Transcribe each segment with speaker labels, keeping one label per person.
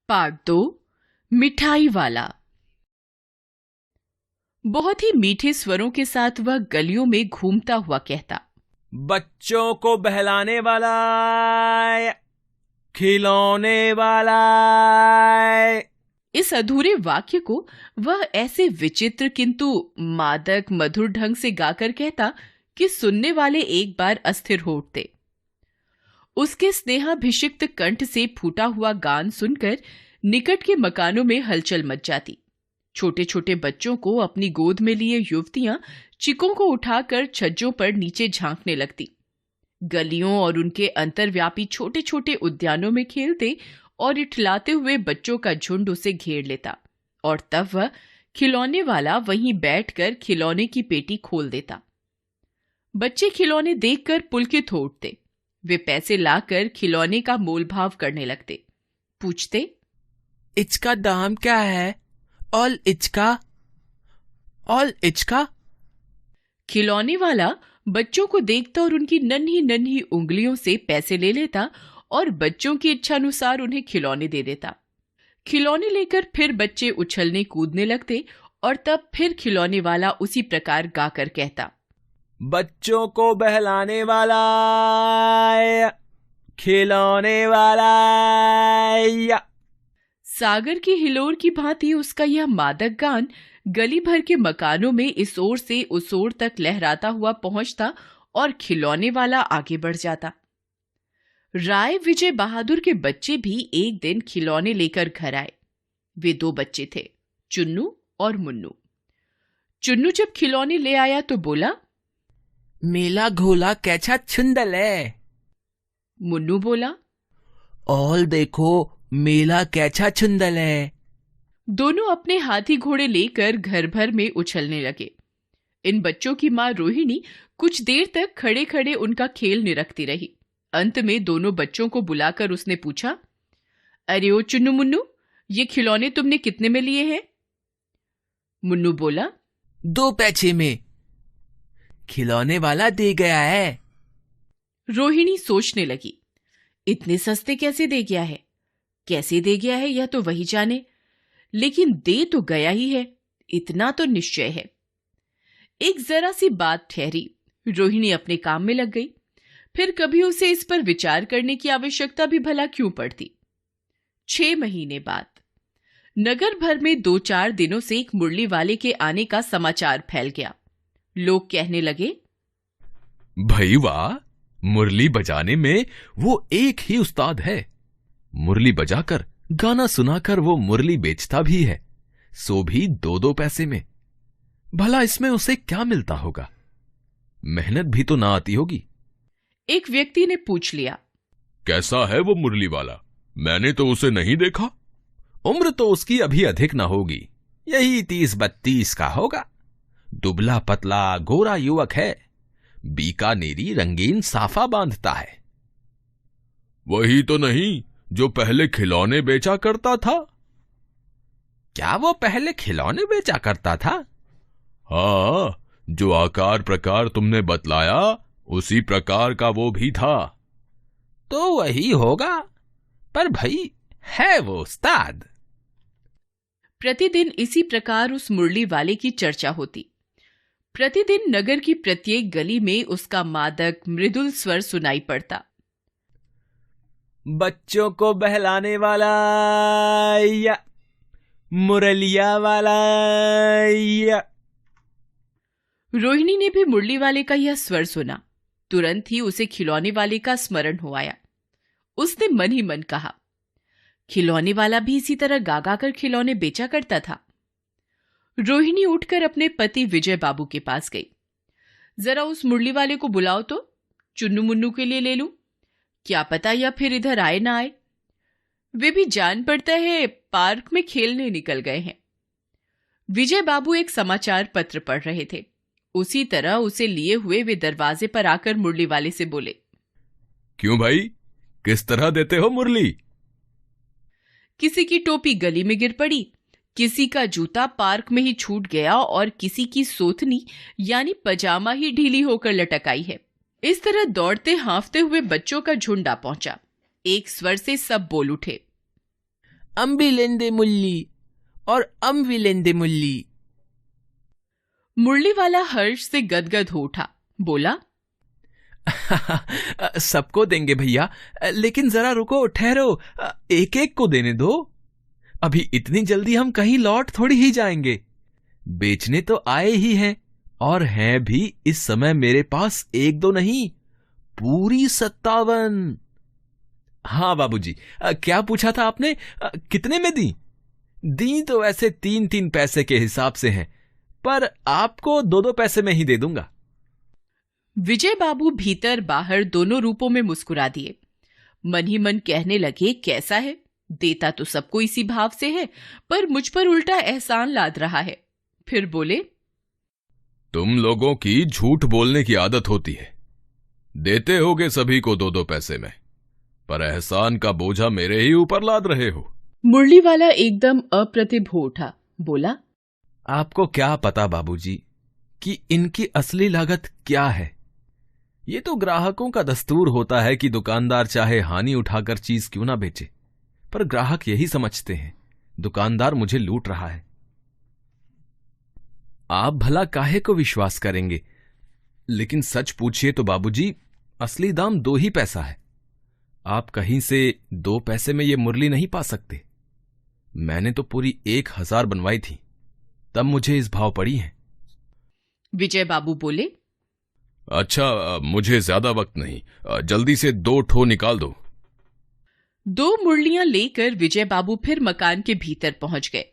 Speaker 1: Part 2 मिठाई वाला। बहुत ही मीठे स्वरों के साथ वह गलियों में घूमता हुआ कहता,
Speaker 2: बच्चों को बहलाने वाला, खिलौने वाला।
Speaker 1: इस अधूरे वाक्य को वह ऐसे विचित्र किंतु मादक मधुर ढंग से गाकर कहता कि सुनने वाले एक बार अस्थिर हो उठते। उसके स्नेहाभिषिक्त कंठ से फूटा हुआ गान सुनकर निकट के मकानों में हलचल मच जाती। छोटे छोटे बच्चों को अपनी गोद में लिए युवतियां चिकों को उठाकर छज्जों पर नीचे झांकने लगती। गलियों और उनके अंतर्व्यापी छोटे छोटे उद्यानों में खेलते और इठलाते हुए बच्चों का झुंड उसे घेर लेता और तब वह खिलौने वाला वहीं बैठकर खिलौने की पेटी खोल देता। बच्चे खिलौने देखकर पुलकित हो उठते। वे पैसे लाकर खिलौने का मोलभाव करने लगते। पूछते,
Speaker 2: इसका दाम क्या है? और इचका?
Speaker 1: खिलौने वाला बच्चों को देखता और उनकी नन्ही नन्ही उंगलियों से पैसे ले लेता और बच्चों की इच्छानुसार उन्हें खिलौने दे देता। खिलौने लेकर फिर बच्चे उछलने कूदने लगते और तब फिर खिलौने वाला उसी प्रकार गाकर कहता,
Speaker 2: बच्चों को बहलाने वाला, खिलौने वाला।
Speaker 1: सागर की हिलोर की भांति उसका यह मादक गान गली भर के मकानों में इस ओर से उस ओर तक लहराता हुआ पहुंचता और खिलौने वाला आगे बढ़ जाता। राय विजय बहादुर के बच्चे भी एक दिन खिलौने लेकर घर आए। वे 2 बच्चे थे, चुन्नू और मुन्नू। चुन्नू जब खिलौने ले आया तो बोला,
Speaker 2: मेला घोला कैसा सुंदर है।
Speaker 1: मुन्नू बोला,
Speaker 2: और देखो मेला कैसा सुंदर है।
Speaker 1: दोनों अपने हाथी घोड़े लेकर घर भर में उछलने लगे। इन बच्चों की मां रोहिणी कुछ देर तक खड़े खड़े उनका खेल निरखती रही। अंत में दोनों बच्चों को बुलाकर उसने पूछा, अरे ओ चुन्नू मुन्नू, ये खिलौने तुमने कितने में लिए हैं? मुन्नू बोला,
Speaker 2: 2 पैसे में। खिलौने वाला दे गया है।
Speaker 1: रोहिणी सोचने लगी, इतने सस्ते कैसे दे गया है? कैसे दे गया है यह तो वही जाने, लेकिन दे तो गया ही है, इतना तो निश्चय है। एक जरा सी बात ठहरी। रोहिणी अपने काम में लग गई। फिर कभी उसे इस पर विचार करने की आवश्यकता भी भला क्यों पड़ती। 6 महीने बाद नगर भर में 2-4 दिनों से एक मुरली वाले के आने का समाचार फैल गया। लोग कहने लगे,
Speaker 3: भाई वाह, मुरली बजाने में वो एक ही उस्ताद है। मुरली बजाकर गाना सुनाकर वो मुरली बेचता भी है, सो भी 2-2 पैसे में। भला इसमें उसे क्या मिलता होगा? मेहनत भी तो ना आती होगी।
Speaker 1: एक व्यक्ति ने पूछ लिया,
Speaker 3: कैसा है वो मुरली वाला? मैंने तो उसे नहीं देखा।
Speaker 2: उम्र तो उसकी अभी अधिक ना होगी, यही 30-32 का होगा। दुबला पतला गोरा युवक है, बीकानेरी रंगीन साफा बांधता है।
Speaker 3: वही तो नहीं जो पहले खिलौने बेचा करता था?
Speaker 2: क्या वो पहले खिलौने बेचा करता था?
Speaker 3: हाँ, जो आकार प्रकार तुमने बतलाया उसी प्रकार का वो भी था।
Speaker 2: तो वही होगा, पर भाई है वो उस्ताद।
Speaker 1: प्रतिदिन इसी प्रकार उस मुरली वाले की चर्चा होती। प्रतिदिन नगर की प्रत्येक गली में उसका मादक मृदुल स्वर सुनाई पड़ता।
Speaker 2: बच्चों को बहलाने वाला, या मुरलिया वाला, या।
Speaker 1: रोहिणी ने भी मुरली वाले का यह स्वर सुना। तुरंत ही उसे खिलौने वाले का स्मरण हो आया। उसने मन ही मन कहा, खिलौने वाला भी इसी तरह गा गा कर खिलौने बेचा करता था। रोहिणी उठकर अपने पति विजय बाबू के पास गई। जरा उस मुरली वाले को बुलाओ तो, चुन्नू मुन्नू के लिए ले लूं। क्या पता या फिर इधर आए ना आए। वे भी जान पड़ता है पार्क में खेलने निकल गए हैं। विजय बाबू एक समाचार पत्र पढ़ रहे थे। उसी तरह उसे लिए हुए वे दरवाजे पर आकर मुरली वाले से बोले,
Speaker 3: क्यों भाई, किस तरह देते हो मुरली?
Speaker 1: किसी की टोपी गली में गिर पड़ी, किसी का जूता पार्क में ही छूट गया और किसी की सोथनी यानी पजामा ही ढीली होकर लटक आई है। इस तरह दौड़ते हांफते हुए बच्चों का झुंड आ पहुंचा। एक स्वर से सब बोल उठे,
Speaker 3: भी लेंदे मुल्ली और भी लेंदे मुल्ली।
Speaker 1: मुरली वाला हर्ष से गदगद हो उठा, बोला,
Speaker 3: सबको देंगे भैया, लेकिन जरा रुको, ठहरो, एक एक को देने दो। अभी इतनी जल्दी हम कहीं लौट थोड़ी ही जाएंगे। बेचने तो आए ही हैं, और हैं भी इस समय मेरे पास 1-2 नहीं, पूरी 57। हाँ बाबूजी, क्या पूछा था आपने? कितने में दी? दी तो वैसे 3-3 पैसे के हिसाब से हैं, पर आपको 2-2 पैसे में ही दे दूंगा।
Speaker 1: विजय बाबू भीतर बाहर दोनों रूपों में मुस्कुरा दिए। मन ही मन कहने लगे, कैसा है, देता तो सबको इसी भाव से है, पर मुझ पर उल्टा एहसान लाद रहा है। फिर बोले,
Speaker 3: तुम लोगों की झूठ बोलने की आदत होती है। देते होगे सभी को 2-2 पैसे में, पर एहसान का बोझा मेरे ही ऊपर लाद रहे हो।
Speaker 1: मुरली वाला एकदम अप्रतिभ हो उठा, बोला,
Speaker 3: आपको क्या पता बाबूजी कि इनकी असली लागत क्या है। ये तो ग्राहकों का दस्तूर होता है कि दुकानदार चाहे हानि उठाकर चीज क्यों ना बेचे, पर ग्राहक यही समझते हैं दुकानदार मुझे लूट रहा है। आप भला काहे को विश्वास करेंगे, लेकिन सच पूछिए तो बाबूजी, असली दाम 2 ही पैसा है। आप कहीं से 2 पैसे में ये मुरली नहीं पा सकते। मैंने तो पूरी 1000 बनवाई थी, तब मुझे इस भाव पड़ी है।
Speaker 1: विजय बाबू बोले,
Speaker 3: अच्छा, मुझे ज्यादा वक्त नहीं, जल्दी से 2 ठो निकाल दो।
Speaker 1: 2 मुरलियां लेकर विजय बाबू फिर मकान के भीतर पहुंच गए।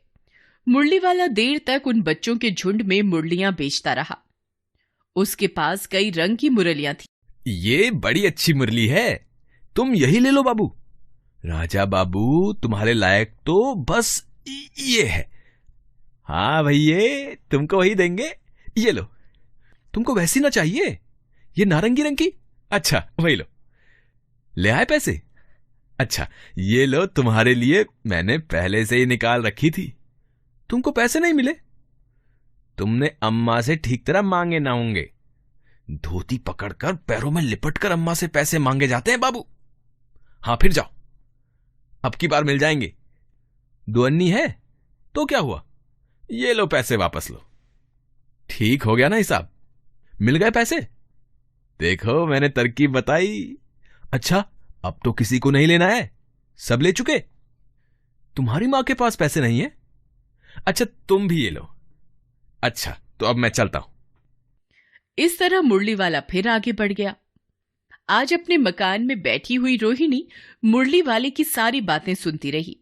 Speaker 1: मुरली वाला देर तक उन बच्चों के झुंड में मुरलियां बेचता रहा। उसके पास कई रंग की मुरलियां थी।
Speaker 3: ये बड़ी अच्छी मुरली है, तुम यही ले लो बाबू। राजा बाबू, तुम्हारे लायक तो बस ये है। हाँ भैया, तुमको वही देंगे, ये लो। तुमको वैसी ना चाहिए, ये नारंगी रंग की? अच्छा, वही लो। ले आए पैसे? अच्छा, ये लो, तुम्हारे लिए मैंने पहले से ही निकाल रखी थी। तुमको पैसे नहीं मिले? तुमने अम्मा से ठीक तरह मांगे ना होंगे। धोती पकड़कर पैरों में लिपटकर अम्मा से पैसे मांगे जाते हैं बाबू। हाँ, फिर जाओ, अब की बार मिल जाएंगे। 2 अन्नी है तो क्या हुआ, ये लो पैसे वापस लो। ठीक हो गया ना हिसाब? मिल गए पैसे? देखो, मैंने तरकीब बताई। अच्छा, अब तो किसी को नहीं लेना है, सब ले चुके। तुम्हारी मां के पास पैसे नहीं है? अच्छा, तुम भी ये लो। अच्छा, तो अब मैं चलता हूं।
Speaker 1: इस तरह मुरली वाला फिर आगे बढ़ गया। आज अपने मकान में बैठी हुई रोहिणी मुरली वाले की सारी बातें सुनती रही।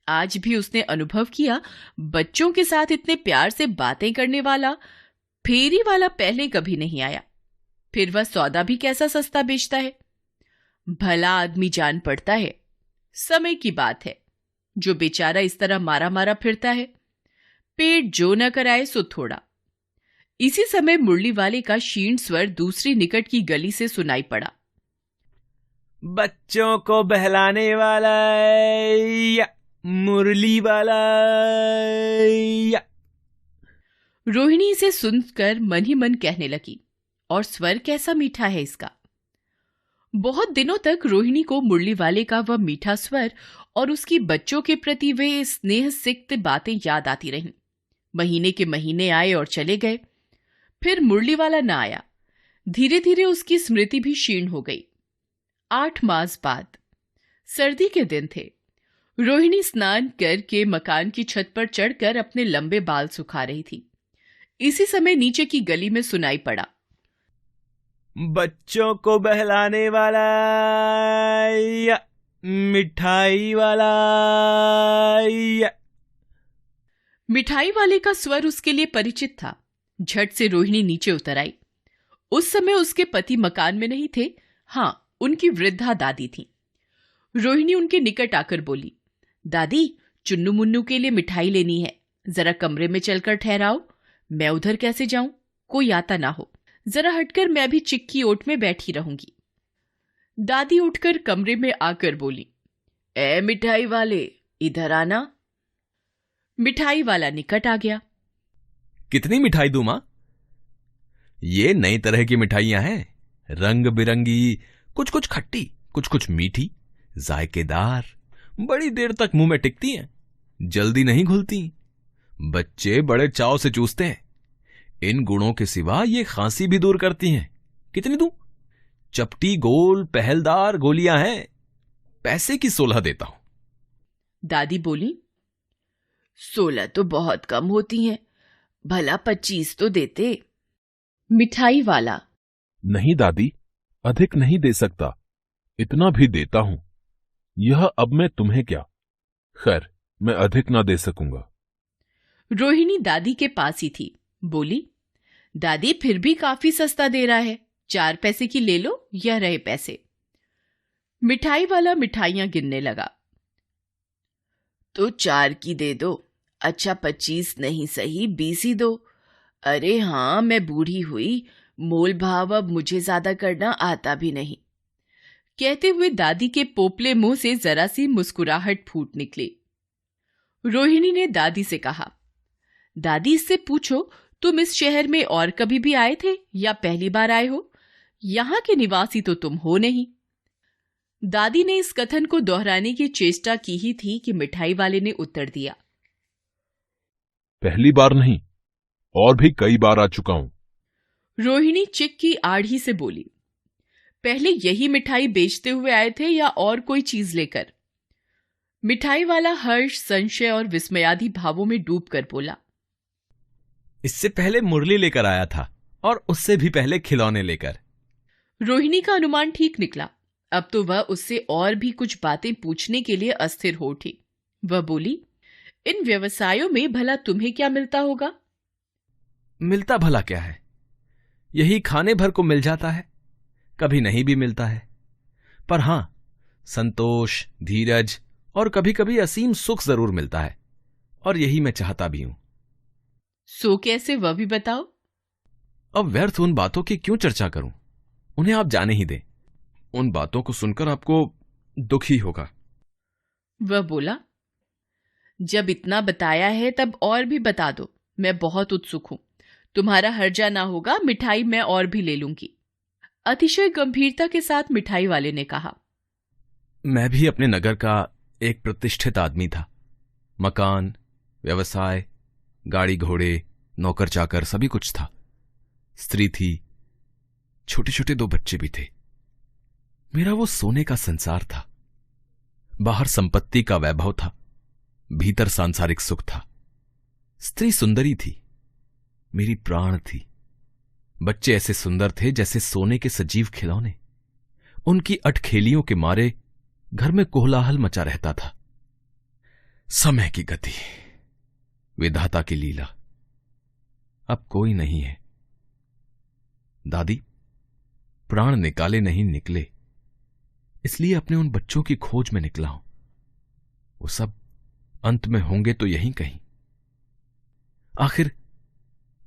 Speaker 1: आज भी उसने अनुभव किया, बच्चों के साथ इतने प्यार से बातें करने वाला फेरी वाला पहले कभी नहीं आया। फिर वह सौदा भी कैसा सस्ता बेचता है। भला आदमी जान पड़ता है, समय की बात है। जो बेचारा इस तरह मारा मारा फिरता है, पेट जो न कराए सो थोड़ा। इसी समय मुरली वाले का क्षीण स्वर दूसरी निकट की गली से सुनाई पड़ा।
Speaker 3: बच्चों को बहलाने वाला या मुरली वाला या।
Speaker 1: रोहिणी इसे सुनकर मन ही मन कहने लगी, और स्वर कैसा मीठा है इसका। बहुत दिनों तक रोहिणी को मुरली वाले का वह मीठा स्वर और उसकी बच्चों के प्रति वे स्नेह सिक्त बातें याद आती रहीं। महीने के महीने आए और चले गए, फिर मुरली वाला न आया। धीरे धीरे उसकी स्मृति भी क्षीण हो गई। 8 मास बाद सर्दी के दिन थे। रोहिणी स्नान करके मकान की छत पर चढ़कर अपने लंबे बाल सुखा रही थी। इसी समय नीचे की गली में सुनाई पड़ा,
Speaker 3: बच्चों को बहलाने वाला या मिठाई वाला या।
Speaker 1: मिठाई वाले का स्वर उसके लिए परिचित था। झट से रोहिणी नीचे उतर आई। उस समय उसके पति मकान में नहीं थे। हां, उनकी वृद्धा दादी थी। रोहिणी उनके निकट आकर बोली, दादी, चुन्नू मुन्नू के लिए मिठाई लेनी है, जरा कमरे में चलकर ठहराओ। मैं उधर कैसे जाऊं, कोई आता ना हो। जरा हटकर मैं भी चिक्की ओट में बैठी रहूंगी। दादी उठकर कमरे में आकर बोली, ए मिठाई वाले, इधर आना। मिठाई वाला निकट आ गया।
Speaker 3: कितनी मिठाई दूं मां? ये नई तरह की मिठाइयां हैं, रंग बिरंगी, कुछ कुछ खट्टी, कुछ कुछ मीठी, जायकेदार, बड़ी देर तक मुंह में टिकती हैं, जल्दी नहीं घुलती। बच्चे बड़े चाव से चूसते हैं। इन गुणों के सिवा ये खांसी भी दूर करती हैं। कितनी दूं? चपटी गोल पहलदार गोलियां हैं। पैसे की 16 देता हूं।
Speaker 1: दादी बोली, 16 तो बहुत कम होती हैं, भला 25 तो देते। मिठाई वाला,
Speaker 4: नहीं दादी, अधिक नहीं दे सकता, इतना भी देता हूं। यह अब मैं तुम्हें क्या, खैर मैं अधिक ना दे सकूंगा।
Speaker 1: रोहिणी दादी के पास ही थी। बोली, दादी फिर भी काफी सस्ता दे रहा है, 4 पैसे की ले लो, यह रहे पैसे। मिठाई वाला मिठाइयां गिनने लगा। तो 4 की दे दो। अच्छा 25 नहीं सही 20 ही दो। अरे हाँ, मैं बूढ़ी हुई, मोल भाव अब मुझे ज्यादा करना आता भी नहीं। कहते हुए दादी के पोपले मुंह से जरा सी मुस्कुराहट फूट निकली। रोहिणी ने दादी से कहा, दादी इससे पूछो, तुम इस शहर में और कभी भी आए थे या पहली बार आए हो? यहां के निवासी तो तुम हो नहीं। दादी ने इस कथन को दोहराने की चेष्टा की ही थी कि मिठाई वाले ने उत्तर दिया,
Speaker 4: पहली बार नहीं, और भी कई बार आ चुका हूं।
Speaker 1: रोहिणी चिक की आड़ी से बोली, पहले यही मिठाई बेचते हुए आए थे या और कोई चीज लेकर? मिठाई वाला हर्ष, संशय और विस्मयादि भावों में डूबकर बोला,
Speaker 3: इससे पहले मुरली लेकर आया था, और उससे भी पहले खिलौने लेकर।
Speaker 1: रोहिणी का अनुमान ठीक निकला। अब तो वह उससे और भी कुछ बातें पूछने के लिए अस्थिर हो उठी। वह बोली, इन व्यवसायों में भला तुम्हें क्या मिलता होगा?
Speaker 3: मिलता भला क्या है, यही खाने भर को मिल जाता है, कभी नहीं भी मिलता है। पर हां, संतोष, धीरज और कभी कभी असीम सुख जरूर मिलता है, और यही मैं चाहता भी हूं।
Speaker 1: सो कैसे, वह भी बताओ।
Speaker 3: अब व्यर्थ उन बातों की क्यों चर्चा करूं, उन्हें आप जाने ही दें। उन बातों को सुनकर आपको दुख ही होगा।
Speaker 1: वह बोला, जब इतना बताया है तब और भी बता दो, मैं बहुत उत्सुक हूं। तुम्हारा हर्जा ना होगा, मिठाई मैं और भी ले लूंगी। अतिशय गंभीरता के साथ मिठाई वाले ने कहा,
Speaker 3: मैं भी अपने नगर का एक प्रतिष्ठित आदमी था। मकान, व्यवसाय, गाड़ी घोड़े, नौकर चाकर सभी कुछ था। स्त्री थी, छोटे छोटे 2 बच्चे भी थे। मेरा वो सोने का संसार था। बाहर संपत्ति का वैभव था, भीतर सांसारिक सुख था। स्त्री सुंदरी थी, मेरी प्राण थी। बच्चे ऐसे सुंदर थे जैसे सोने के सजीव खिलौने। उनकी अटखेलियों के मारे घर में कोलाहल मचा रहता था। समय की गति, विधाता की लीला, अब कोई नहीं है। दादी, प्राण निकाले नहीं निकले, इसलिए अपने उन बच्चों की खोज में निकला हूं। वो सब अंत में होंगे तो यहीं कहीं, आखिर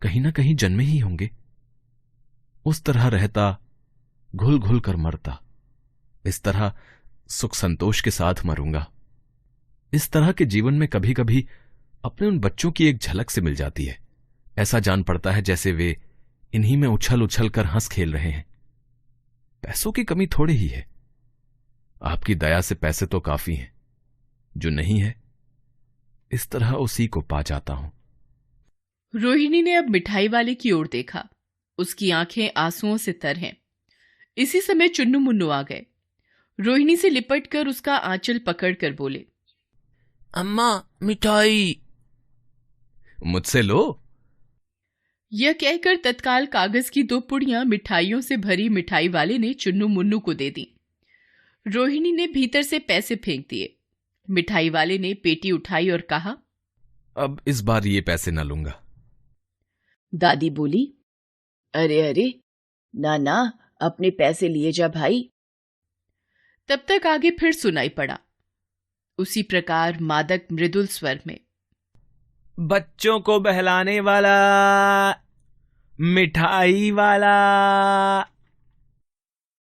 Speaker 3: कहीं ना कहीं जन्मे ही होंगे। उस तरह रहता, घुल घुल कर मरता, इस तरह सुख संतोष के साथ मरूंगा। इस तरह के जीवन में कभी कभी अपने उन बच्चों की एक झलक से मिल जाती है। ऐसा जान पड़ता है जैसे वे इन्हीं में उछल उछल कर हंस खेल रहे हैं। पैसों की कमी थोड़ी ही है, आपकी दया से पैसे तो काफी हैं। जो नहीं है, इस तरह उसी को पा जाता हूं।
Speaker 1: रोहिणी ने अब मिठाई वाले की ओर देखा। उसकी आंखें आंसुओं से तर हैं। इसी समय चुन्नू मुन्नू आ गए। रोहिणी से लिपट कर उसका आंचल पकड़कर बोले,
Speaker 3: अम्मा मिठाई। मुझसे लो।
Speaker 1: यह कहकर तत्काल कागज की 2 पुड़ियां मिठाइयों से भरी मिठाई वाले ने चुन्नू मुन्नू को दे दी। रोहिणी ने भीतर से पैसे फेंक दिए। मिठाई वाले ने पेटी उठाई और कहा,
Speaker 3: अब इस बार ये पैसे न लूंगा।
Speaker 1: दादी बोली, अरे अरे, ना ना, अपने पैसे लिए जा भाई। तब तक आगे फिर सुनाई पड़ा, उसी प्रकार मादक मृदुल स्वर में,
Speaker 3: बच्चों को बहलाने वाला, मिठाई वाला।